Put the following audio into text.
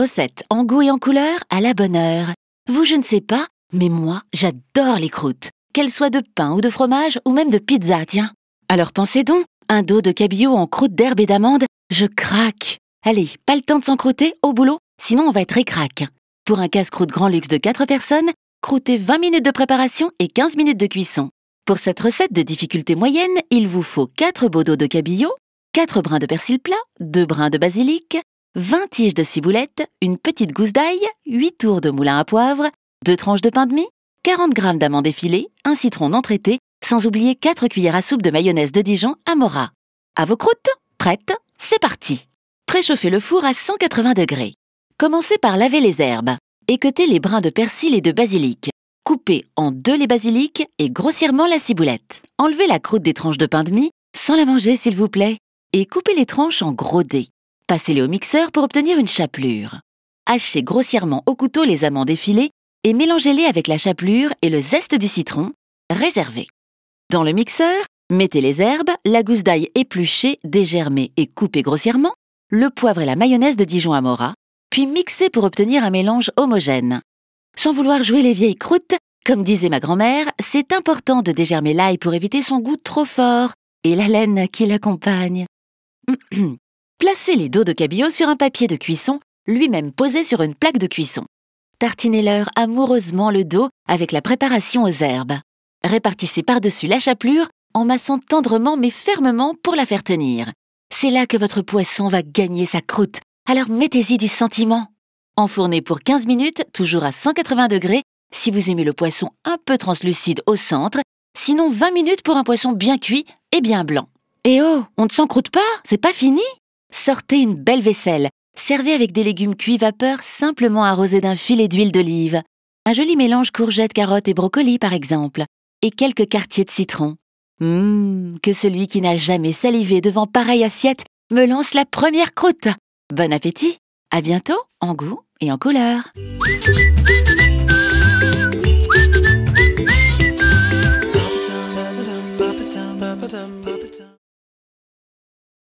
recette en goût et en couleur à la bonne heure. Vous, je ne sais pas, mais moi, j'adore les croûtes. Qu'elles soient de pain ou de fromage ou même de pizza, tiens. Alors pensez donc, un dos de cabillaud en croûte d'herbe et d'amande, je craque. Allez, pas le temps de s'encrouter, au boulot, sinon on va être ric-rac. Pour un casse-croûte grand luxe de 4 personnes, croûtez 20 minutes de préparation et 15 minutes de cuisson. Pour cette recette de difficulté moyenne, il vous faut 4 beaux dos de cabillaud, 4 brins de persil plat, 2 brins de basilic, 20 tiges de ciboulette, une petite gousse d'ail, 8 tours de moulin à poivre, 2 tranches de pain de mie, 40 g d'amandes effilées, un citron non traité, sans oublier 4 cuillères à soupe de mayonnaise de Dijon Amora. À vos croûtes, prêtes, c'est parti. Préchauffez le four à 180 degrés. Commencez par laver les herbes. Équeutez les brins de persil et de basilic. Coupez en 2 les basilics et grossièrement la ciboulette. Enlevez la croûte des tranches de pain de mie, sans la manger s'il vous plaît, et coupez les tranches en gros dés. Passez-les au mixeur pour obtenir une chapelure. Hachez grossièrement au couteau les amandes effilées et mélangez-les avec la chapelure et le zeste du citron. Réservé. Dans le mixeur, mettez les herbes, la gousse d'ail épluchée, dégermée et coupée grossièrement, le poivre et la mayonnaise de Dijon Amora, puis mixez pour obtenir un mélange homogène. Sans vouloir jouer les vieilles croûtes, comme disait ma grand-mère, c'est important de dégermer l'ail pour éviter son goût trop fort et la laine qui l'accompagne. Placez les dos de cabillaud sur un papier de cuisson, lui-même posé sur une plaque de cuisson. Tartinez-leur amoureusement le dos avec la préparation aux herbes. Répartissez par-dessus la chapelure en massant tendrement mais fermement pour la faire tenir. C'est là que votre poisson va gagner sa croûte, alors mettez-y du sentiment. Enfournez pour 15 minutes, toujours à 180 degrés, si vous aimez le poisson un peu translucide au centre, sinon 20 minutes pour un poisson bien cuit et bien blanc. Et oh, on ne s'encroute pas, c'est pas fini. Sortez une belle vaisselle, servez avec des légumes cuits vapeur simplement arrosés d'un filet d'huile d'olive. Un joli mélange courgettes, carottes et brocolis par exemple, et quelques quartiers de citron. Que celui qui n'a jamais salivé devant pareille assiette me lance la première croûte. Bon appétit! À bientôt, en goût et en couleur.